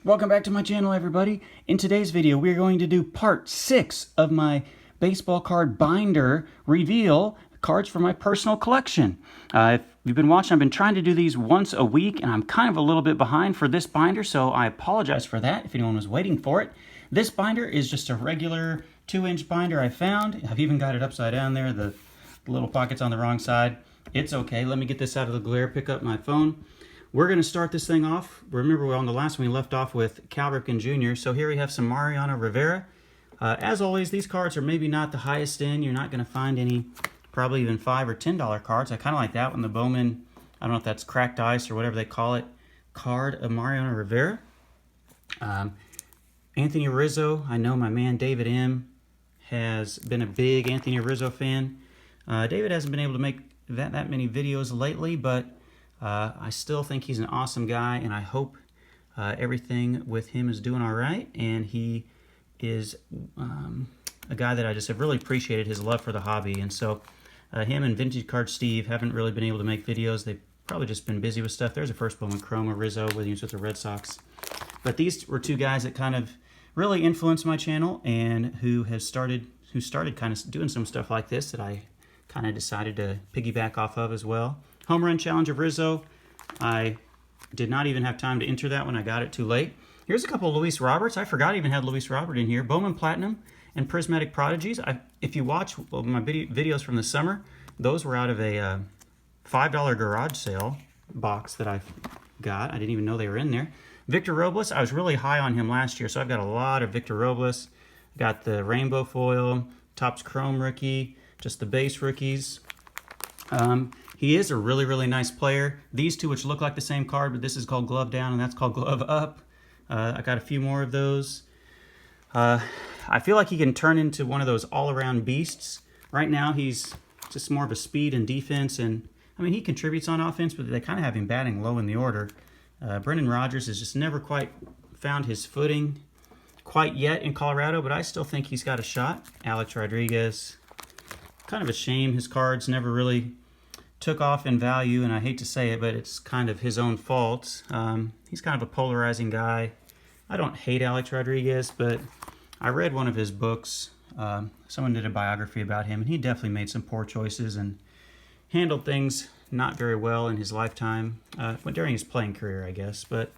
Welcome back to my channel, everybody. In today's video, we're going to do part 6 of my baseball card binder reveal cards for my personal collection. If you've been watching, I've been trying to do these once a week, and I'm kind of a little bit behind for this binder, so I apologize for that if anyone was waiting for it. This binder is just a regular 2-inch binder I found. I've even got it upside down there, the little pocket's on the wrong side. It's okay. Let me get this out of the glare, pick up my phone. We're going to start this thing off. Remember, on the last one we left off with Cal Ripken Jr. So here we have some Mariano Rivera. As always, these cards are maybe not the highest end. You're not going to find any, probably even $5 or $10 cards. I kind of like that one, the Bowman, I don't know if that's cracked ice or whatever they call it, card of Mariano Rivera. Anthony Rizzo, I know my man David M. has been a big Anthony Rizzo fan. David hasn't been able to make that many videos lately, but I still think he's an awesome guy, and I hope everything with him is doing all right. And he is a guy that I just have really appreciated his love for the hobby. And so him and Vintage Card Steve haven't really been able to make videos. They've probably just been busy with stuff. There's a first Bowman Chroma Rizzo when he was with the Red Sox. But these were two guys that kind of really influenced my channel and who started kind of doing some stuff like this that I kind of decided to piggyback off of as well. Home Run Challenge of Rizzo. I did not even have time to enter that one. I got it too late. Here's a couple of Luis Roberts. I forgot I even had Luis Robert in here. Bowman Platinum and Prismatic Prodigies. If you watch my videos from the summer, those were out of a $5 garage sale box that I got. I didn't even know they were in there. Victor Robles. I was really high on him last year, so I've got a lot of Victor Robles. Got the Rainbow Foil, Topps Chrome Rookie, just the base rookies. He is a really, really nice player. These two, which look like the same card, but this is called Glove Down and that's called Glove Up. I got a few more of those. I feel like he can turn into one of those all-around beasts. Right now, he's just more of a speed and defense, and I mean, he contributes on offense, but they kind of have him batting low in the order. Brendan Rodgers has just never quite found his footing quite yet in Colorado, but I still think he's got a shot. Alex Rodriguez, kind of a shame his cards never really took off in value, and I hate to say it, but it's kind of his own fault. He's kind of a polarizing guy. I don't hate Alex Rodriguez, but I read one of his books. Someone did a biography about him, and he definitely made some poor choices and handled things not very well in his lifetime, during his playing career, I guess. But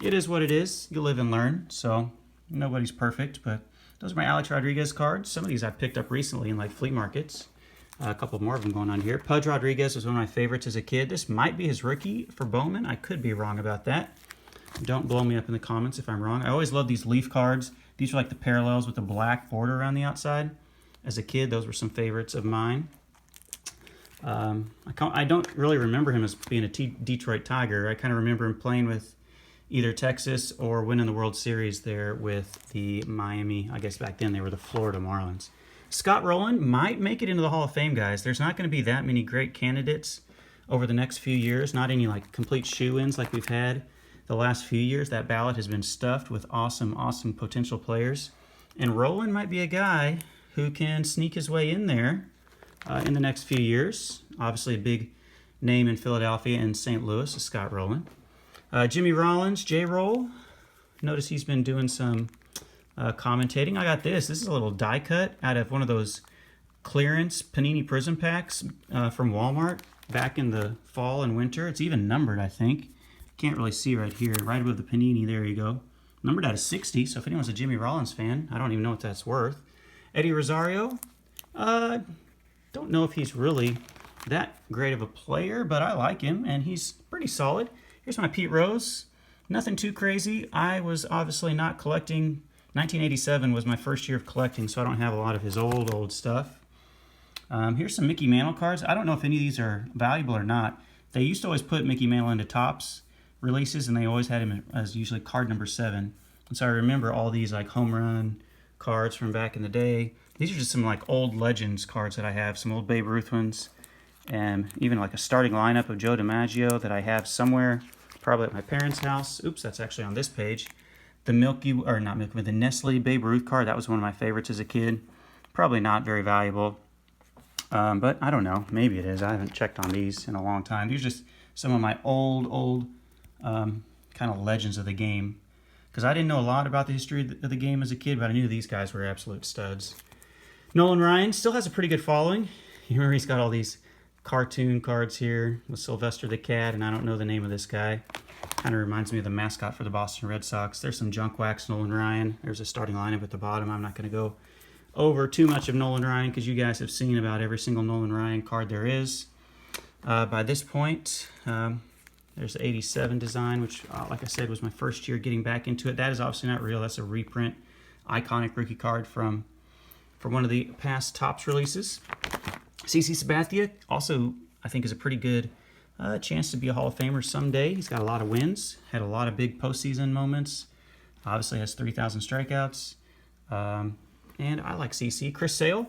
it is what it is. You live and learn, so nobody's perfect. But those are my Alex Rodriguez cards. Some of these I picked up recently in like flea markets. A couple more of them going on here. Pudge Rodriguez was one of my favorites as a kid. This might be his rookie for Bowman. I could be wrong about that. Don't blow me up in the comments if I'm wrong. I always love these leaf cards. These are like the parallels with the black border around the outside. As a kid, those were some favorites of mine. I don't really remember him as being a Detroit Tiger. I kind of remember him playing with either Texas or winning the World Series there with the Miami. I guess back then they were the Florida Marlins. Scott Rowland might make it into the Hall of Fame, guys. There's not going to be that many great candidates over the next few years. Not any like complete shoe-ins like we've had the last few years. That ballot has been stuffed with awesome potential players. And Rowland might be a guy who can sneak his way in there in the next few years. Obviously a big name in Philadelphia and St. Louis is Scott Rowland. Jimmy Rollins, J-Roll. Notice he's been doing some commentating. I got this. This is a little die cut out of one of those clearance Panini Prism packs from Walmart back in the fall and winter. It's even numbered, I think. Can't really see right here. Right above the Panini, there you go. Numbered out of 60, so if anyone's a Jimmy Rollins fan, I don't even know what that's worth. Eddie Rosario. Don't know if he's really that great of a player, but I like him, and he's pretty solid. Here's my Pete Rose. Nothing too crazy. I was obviously not collecting. 1987 was my first year of collecting, so I don't have a lot of his old stuff. Here's some Mickey Mantle cards. I don't know if any of these are valuable or not. They used to always put Mickey Mantle into Topps releases, and they always had him as usually card number 7. And so I remember all these like home run cards from back in the day. These are just some like old Legends cards that I have, some old Babe Ruth ones, and even like a starting lineup of Joe DiMaggio that I have somewhere, probably at my parents' house. Oops, that's actually on this page. The the Nestle Babe Ruth card, that was one of my favorites as a kid. Probably not very valuable, but I don't know. Maybe it is. I haven't checked on these in a long time. These are just some of my old kind of legends of the game. because I didn't know a lot about the history of the game as a kid, but I knew these guys were absolute studs. Nolan Ryan still has a pretty good following. You remember he's got all these cartoon cards here with Sylvester the Cat, and I don't know the name of this guy. Kind of reminds me of the mascot for the Boston Red Sox. There's some junk wax Nolan Ryan. There's a starting lineup at the bottom. I'm not going to go over too much of Nolan Ryan because you guys have seen about every single Nolan Ryan card there is. By this point, there's the 87 design, which, like I said, was my first year getting back into it. That is obviously not real. That's a reprint, iconic rookie card from one of the past Topps releases. CC Sabathia also, I think, is a pretty good chance to be a Hall of Famer someday. He's got a lot of wins, had a lot of big postseason moments. Obviously has 3,000 strikeouts. And I like CC. Chris Sale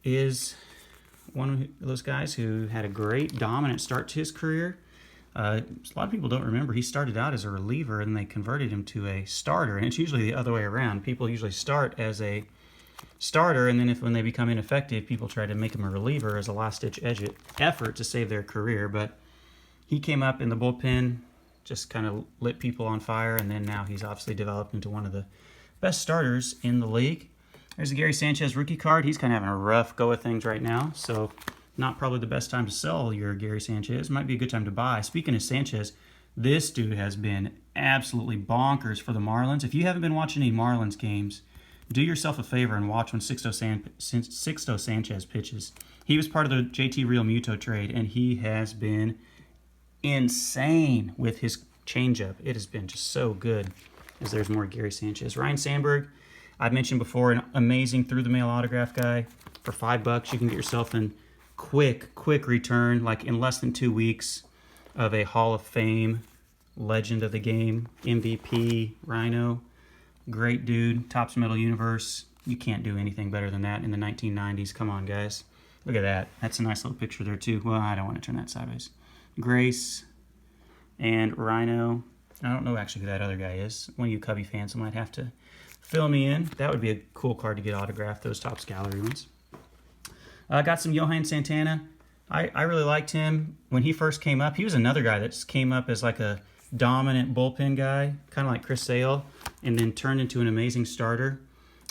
is one of those guys who had a great dominant start to his career. A lot of people don't remember he started out as a reliever and they converted him to a starter, and it's usually the other way around. People usually start as a starter, and then when they become ineffective, people try to make him a reliever as a last-ditch effort to save their career. But he came up in the bullpen, just kind of lit people on fire, and then now he's obviously developed into one of the best starters in the league. There's the Gary Sanchez rookie card. He's kind of having a rough go of things right now, so not probably the best time to sell your Gary Sanchez. Might be a good time to buy. Speaking of Sanchez, this dude has been absolutely bonkers for the Marlins. If you haven't been watching any Marlins games, do yourself a favor and watch when Sixto Sanchez pitches. He was part of the JT Realmuto trade, and he has been insane with his changeup. It has been just so good. As there's more Gary Sanchez. Ryan Sandberg, I've mentioned before, an amazing through-the-mail autograph guy. For $5, you can get yourself in quick return, like in less than 2 weeks, of a Hall of Fame legend of the game, MVP, Rhino. Great dude, Topps Metal Universe. You can't do anything better than that in the 1990s. Come on, guys. Look at that. That's a nice little picture there, too. Well, I don't want to turn that sideways. Grace and Rhino. I don't know actually who that other guy is. One of you Cubby fans might have to fill me in. That would be a cool card to get autographed, those Topps Gallery ones. Got some Johan Santana. I really liked him. When he first came up, he was another guy that just came up as like a dominant bullpen guy, kind of like Chris Sale, and then turned into an amazing starter.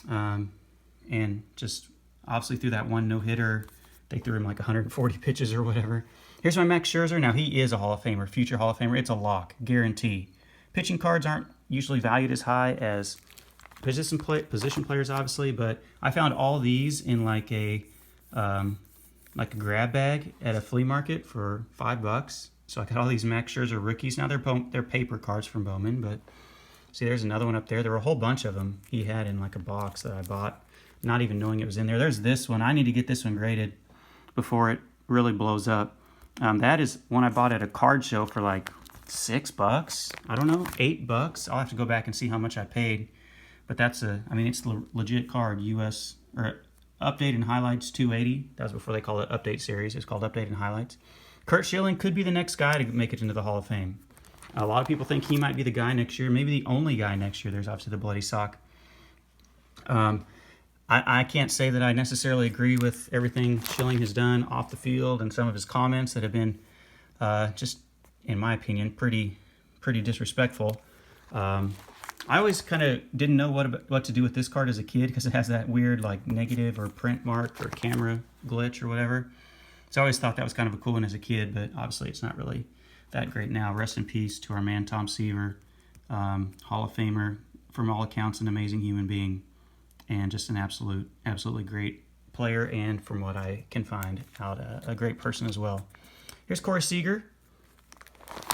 And just obviously threw that one no-hitter. They threw him like 140 pitches or whatever. Here's my Max Scherzer. Now, he is a Hall of Famer, future Hall of Famer. It's a lock, guarantee. Pitching cards aren't usually valued as high as position players, obviously, but I found all these in like a grab bag at a flea market for $5. So I got all these Max Scherzer rookies. Now they're paper cards from Bowman, but see, there's another one up there. There were a whole bunch of them he had in like a box that I bought, not even knowing it was in there. There's this one. I need to get this one graded before it really blows up. That is one I bought at a card show for like $6. I don't know, $8. I'll have to go back and see how much I paid. But that's it's the legit card, US, or Update and Highlights 280. That was before they called it Update Series. It's called Update and Highlights. Curt Schilling could be the next guy to make it into the Hall of Fame. A lot of people think he might be the guy next year, maybe the only guy next year. There's obviously the Bloody Sock. I can't say that I necessarily agree with everything Schilling has done off the field and some of his comments that have been just, in my opinion, pretty disrespectful. I always kind of didn't know what to do with this card as a kid because it has that weird like negative or print mark or camera glitch or whatever. So I always thought that was kind of a cool one as a kid, but obviously it's not really that great now. Rest in peace to our man Tom Seaver, Hall of Famer, from all accounts an amazing human being, and just an absolutely great player, and from what I can find out, a great person as well. Here's Corey Seager,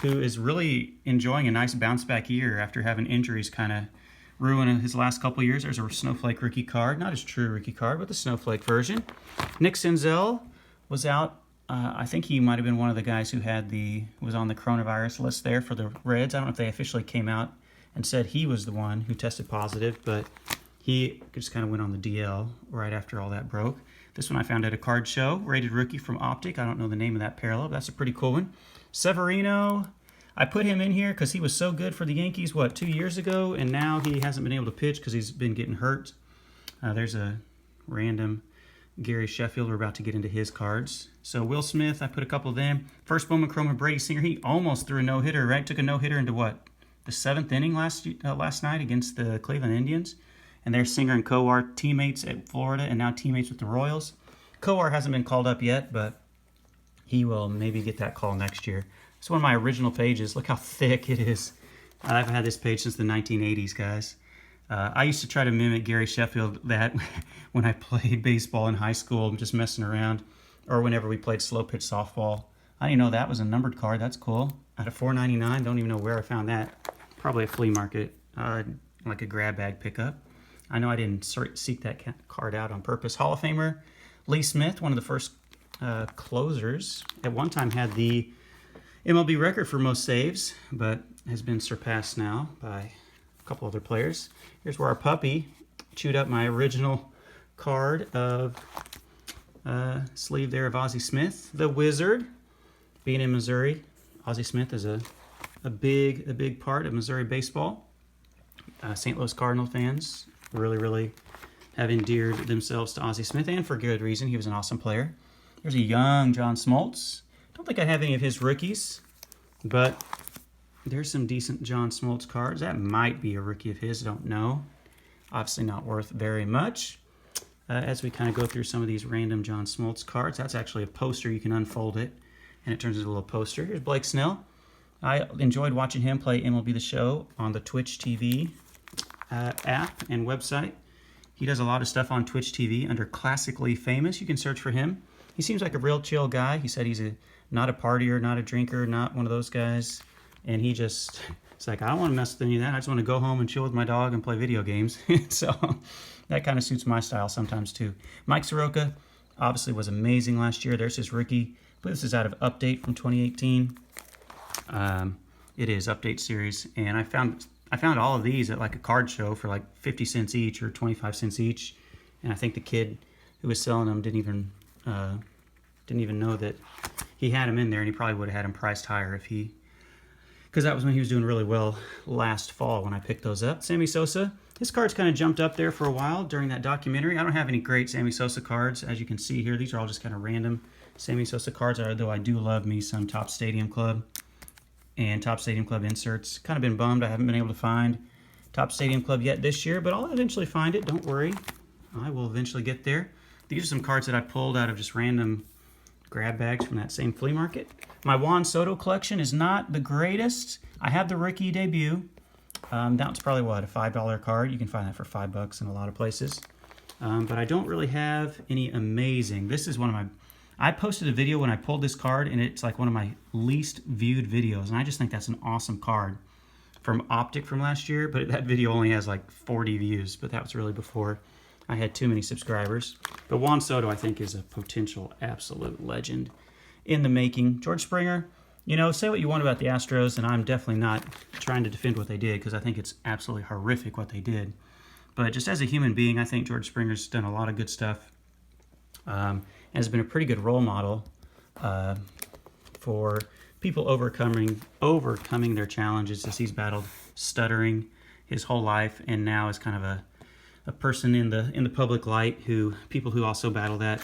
who is really enjoying a nice bounce-back year after having injuries kind of ruin his last couple years. There's a Snowflake rookie card, not his true rookie card, but the Snowflake version. Nick Senzel was out. I think he might have been one of the guys who was on the coronavirus list there for the Reds. I don't know if they officially came out and said he was the one who tested positive, but he just kind of went on the DL right after all that broke. This one I found at a card show, rated rookie from Optic. I don't know the name of that parallel, but that's a pretty cool one. Severino, I put him in here because he was so good for the Yankees, 2 years ago, and now he hasn't been able to pitch because he's been getting hurt. There's a random Gary Sheffield. We're about to get into his cards. So Will Smith, I put a couple of them. First Bowman Chrome of Brady Singer. He almost threw a no-hitter, right? Took a no-hitter into the 7th inning last night against the Cleveland Indians. And they're Singer and Kowar teammates at Florida and now teammates with the Royals. Kowar hasn't been called up yet, but he will maybe get that call next year. It's one of my original pages. Look how thick it is. I've had this page since the 1980s, guys. I used to try to mimic Gary Sheffield that when I played baseball in high school, just messing around, or whenever we played slow pitch softball. I didn't know that was a numbered card. That's cool. Out of $4.99, don't even know where I found that. Probably a flea market, like a grab bag pickup. I know I didn't seek that card out on purpose. Hall of Famer Lee Smith, one of the first closers, at one time had the MLB record for most saves, but has been surpassed now by a couple other players. Here's where our puppy chewed up my original card of sleeve there of Ozzie Smith, the Wizard. Being in Missouri, Ozzie Smith is a big part of Missouri baseball. St. Louis Cardinal fans really have endeared themselves to Ozzie Smith, and for good reason. He was an awesome player. There's a young John Smoltz. Don't think I have any of his rookies, but there's some decent John Smoltz cards. That might be a rookie of his, don't know. Obviously not worth very much. As we kind of go through some of these random John Smoltz cards, that's actually a poster. You can unfold it, and it turns into a little poster. Here's Blake Snell. I enjoyed watching him play MLB The Show on the Twitch TV app and website. He does a lot of stuff on Twitch TV under Classically Famous. You can search for him. He seems like a real chill guy. He said he's not a partier, not a drinker, not one of those guys. And he just, it's like, I don't want to mess with any of that. I just want to go home and chill with my dog and play video games. So that kind of suits my style sometimes too. Mike Soroka obviously was amazing last year. There's his rookie. I believe this is out of Update from 2018. It is Update series. And I found all of these at like a card show for like 50 cents each or 25 cents each. And I think the kid who was selling them didn't even know that he had them in there, and he probably would have had them priced higher if he, because that was when he was doing really well last fall when I picked those up. Sammy Sosa, his cards kind of jumped up there for a while during that documentary. I don't have any great Sammy Sosa cards, as you can see here. These are all just kind of random Sammy Sosa cards, though I do love me some Topps Stadium Club and Topps Stadium Club inserts. Kind of been bummed I haven't been able to find Topps Stadium Club yet this year, but I'll eventually find it. Don't worry. I will eventually get there. These are some cards that I pulled out of just random grab bags from that same flea market. My Juan Soto collection is not the greatest. I have the rookie debut. That's probably, what, a $5 card? You can find that for $5 in a lot of places. But I don't really have any amazing. This is one of my... I posted a video when I pulled this card, and it's like one of my least viewed videos. And I just think that's an awesome card from Optic from last year. But that video only has like 40 views. But that was really before I had too many subscribers. But Juan Soto, I think, is a potential absolute legend in the making. George Springer, you know, say what you want about the Astros, and I'm definitely not trying to defend what they did, because I think it's absolutely horrific what they did. But just as a human being, I think George Springer's done a lot of good stuff, and has been a pretty good role model for people overcoming their challenges, as he's battled stuttering his whole life, and now is kind of a person in the public light who people who also battle that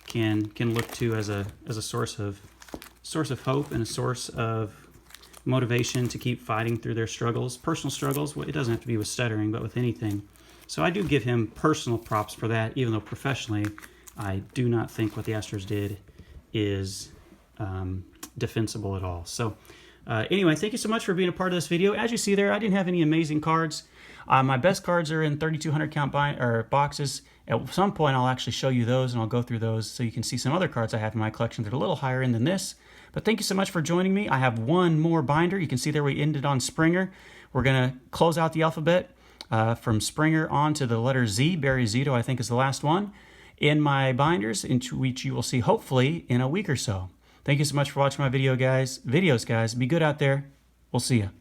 can look to as a source of hope and a source of motivation to keep fighting through their struggles, personal struggles. It doesn't have to be with stuttering, but with anything. So I do give him personal props for that, even though professionally I do not think what the Astros did is defensible at all. So anyway, thank you so much for being a part of this video. As you see there, I didn't have any amazing cards. My best cards are in 3,200 count boxes. At some point, I'll actually show you those, and I'll go through those so you can see some other cards I have in my collection that are a little higher end than this. But thank you so much for joining me. I have one more binder. You can see there we ended on Springer. We're going to close out the alphabet from Springer on to the letter Z. Barry Zito, I think, is the last one in my binders, which you will see hopefully in a week or so. Thank you so much for watching my videos, guys. Be good out there. We'll see you.